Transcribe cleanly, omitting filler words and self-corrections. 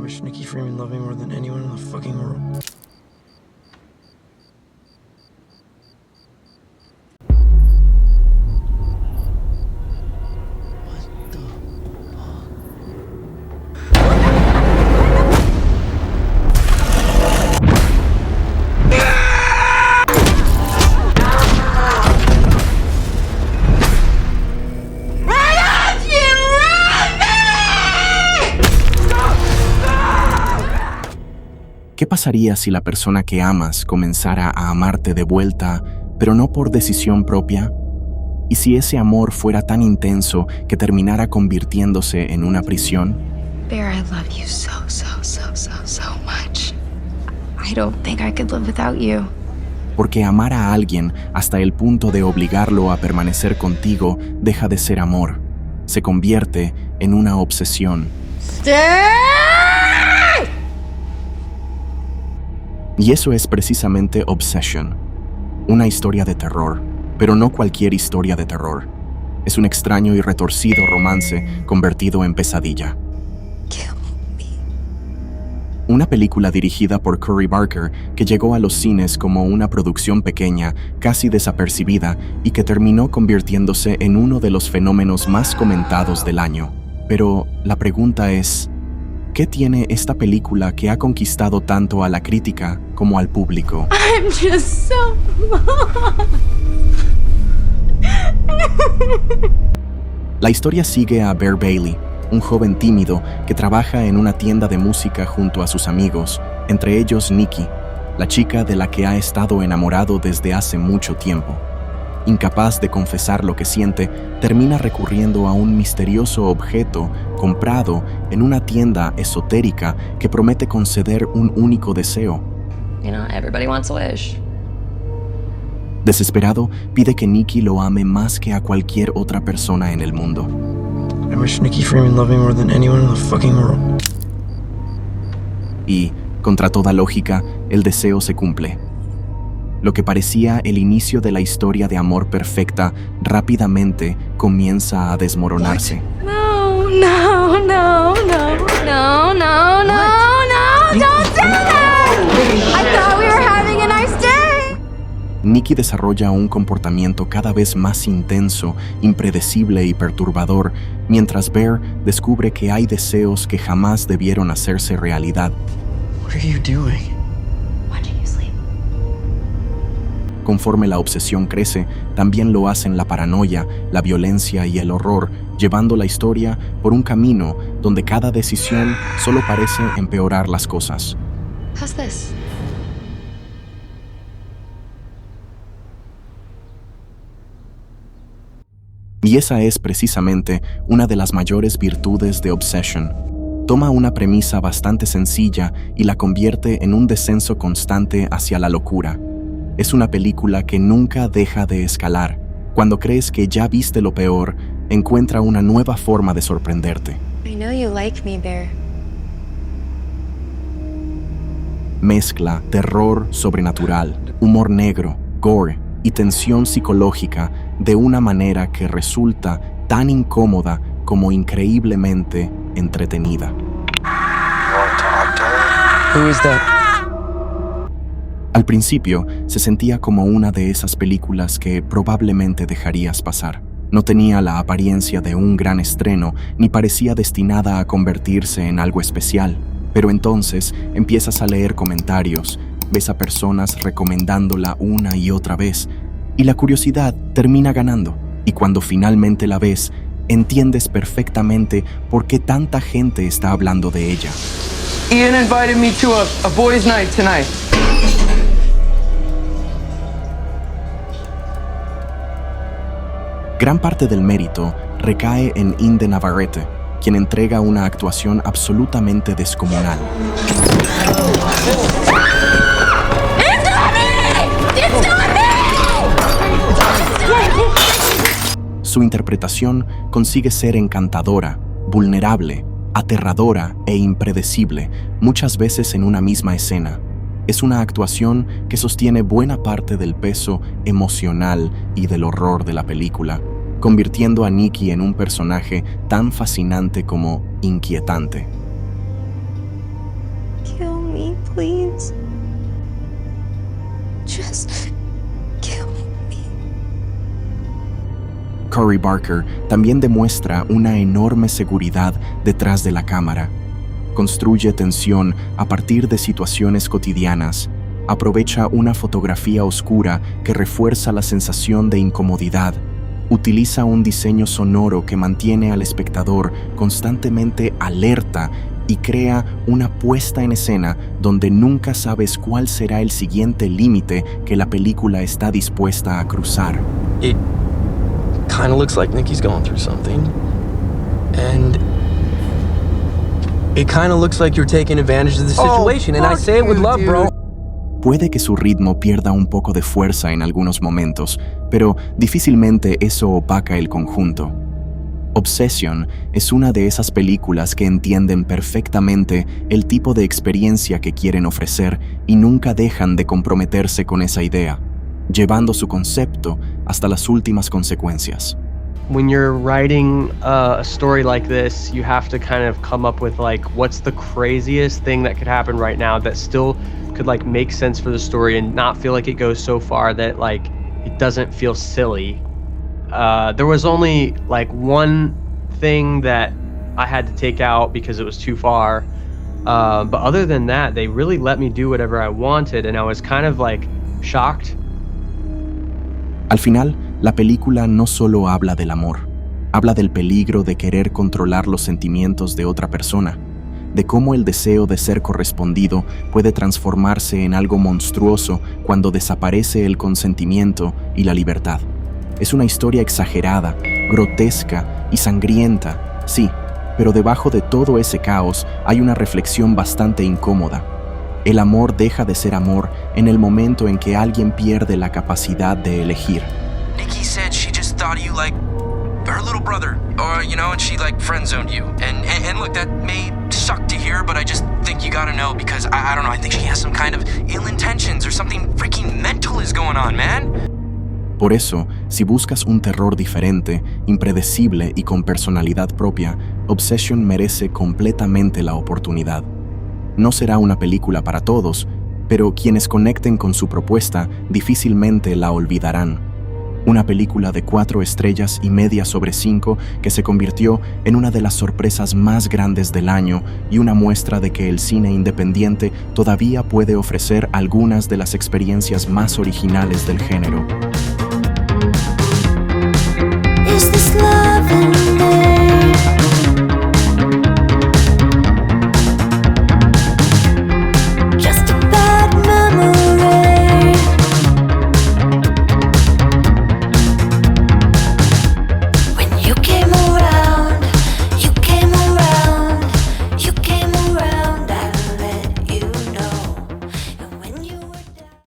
wish Nikki Freeman loved me more than anyone in the fucking world. ¿Qué pasaría si la persona que amas comenzara a amarte de vuelta, pero no por decisión propia? ¿Y si ese amor fuera tan intenso que terminara convirtiéndose en una prisión? Bear, I love you so much. I don't think I could live without you. Porque amar a alguien hasta el punto de obligarlo a permanecer contigo deja de ser amor. Se convierte en una obsesión. Y eso es precisamente Obsession, una historia de terror, pero no cualquier historia de terror. Es un extraño y retorcido romance convertido en pesadilla. Kill me. Una película dirigida por Cory Barker que llegó a los cines como una producción pequeña, casi desapercibida, y que terminó convirtiéndose en uno de los fenómenos más comentados del año. Pero la pregunta es, ¿qué tiene esta película que ha conquistado tanto a la crítica como al público? I'm just so lost. La historia sigue a Bear Bailey, un joven tímido que trabaja en una tienda de música junto a sus amigos, entre ellos Nikki, la chica de la que ha estado enamorado desde hace mucho tiempo. Incapaz de confesar lo que siente, termina recurriendo a un misterioso objeto comprado en una tienda esotérica que promete conceder un único deseo. You know, everybody wants a wish. Desesperado, pide que Nikki lo ame más que a cualquier otra persona en el mundo. I wish Nikki Freeman loved me more than anyone in the fucking world. Y, contra toda lógica, el deseo se cumple. Lo que parecía el inicio de la historia de amor perfecta rápidamente comienza a desmoronarse. No, don't do that! I thought we were having a nice day! Nikki desarrolla un comportamiento cada vez más intenso, impredecible y perturbador, mientras Bear descubre que hay deseos que jamás debieron hacerse realidad. What are you doing? Watching you sleep. Conforme la obsesión crece, también lo hacen la paranoia, la violencia y el horror, llevando la historia por un camino donde cada decisión solo parece empeorar las cosas. How's this? Y esa es precisamente una de las mayores virtudes de Obsession. Toma una premisa bastante sencilla y la convierte en un descenso constante hacia la locura. Es una película que nunca deja de escalar. Cuando crees que ya viste lo peor, encuentra una nueva forma de sorprenderte. I know you like me, Bear. Mezcla terror sobrenatural, humor negro, gore y tensión psicológica de una manera que resulta tan incómoda como increíblemente entretenida. Who is that? Al principio, se sentía como una de esas películas que probablemente dejarías pasar. No tenía la apariencia de un gran estreno, ni parecía destinada a convertirse en algo especial. Pero entonces empiezas a leer comentarios, ves a personas recomendándola una y otra vez, y la curiosidad termina ganando. Y cuando finalmente la ves, entiendes perfectamente por qué tanta gente está hablando de ella. Ian invited me to a boys' night tonight. Gran parte del mérito recae en Inde Navarrete, quien entrega una actuación absolutamente descomunal. Su interpretación consigue ser encantadora, vulnerable, aterradora e impredecible, muchas veces en una misma escena. Es una actuación que sostiene buena parte del peso emocional y del horror de la película, convirtiendo a Nikki en un personaje tan fascinante como inquietante. Please. Just kill me. Cory Barker también demuestra una enorme seguridad detrás de la cámara. Construye tensión a partir de situaciones cotidianas. Aprovecha una fotografía oscura que refuerza la sensación de incomodidad. Utiliza un diseño sonoro que mantiene al espectador constantemente alerta y crea una puesta en escena donde nunca sabes cuál será el siguiente límite que la película está dispuesta a cruzar. It kind of looks like Nikki's going through something. And it kind of looks like you're taking advantage of the situation. And I say it with love, bro. Puede que su ritmo pierda un poco de fuerza en algunos momentos, pero difícilmente eso opaca el conjunto. Obsession es una de esas películas que entienden perfectamente el tipo de experiencia que quieren ofrecer y nunca dejan de comprometerse con esa idea, llevando su concepto hasta las últimas consecuencias. When you're writing a story like this, you have to kind of come up with like, what's the craziest thing that could happen right now that still could like make sense for the story and not feel like it goes so far that like it doesn't feel silly. There was only like one thing that I had to take out because it was too far. But other than that, they really let me do whatever I wanted, and I was kind of like shocked. Al final, la película no solo habla del amor, habla del peligro de querer controlar los sentimientos de otra persona, de cómo el deseo de ser correspondido puede transformarse en algo monstruoso cuando desaparece el consentimiento y la libertad. Es una historia exagerada, grotesca y sangrienta, sí, pero debajo de todo ese caos hay una reflexión bastante incómoda. El amor deja de ser amor en el momento en que alguien pierde la capacidad de elegir. Nikki said she just thought of you like her little brother, or and she like friend-zoned you. And look, that may suck to hear, but I just think you gotta know because I don't know, I think she has some kind of ill intentions or something freaking mental is going on, man. Por eso, si buscas un terror diferente, impredecible y con personalidad propia, Obsession merece completamente la oportunidad. No será una película para todos, pero quienes conecten con su propuesta difícilmente la olvidarán. Una película de 4 estrellas y media sobre 5 que se convirtió en una de las sorpresas más grandes del año y una muestra de que el cine independiente todavía puede ofrecer algunas de las experiencias más originales del género.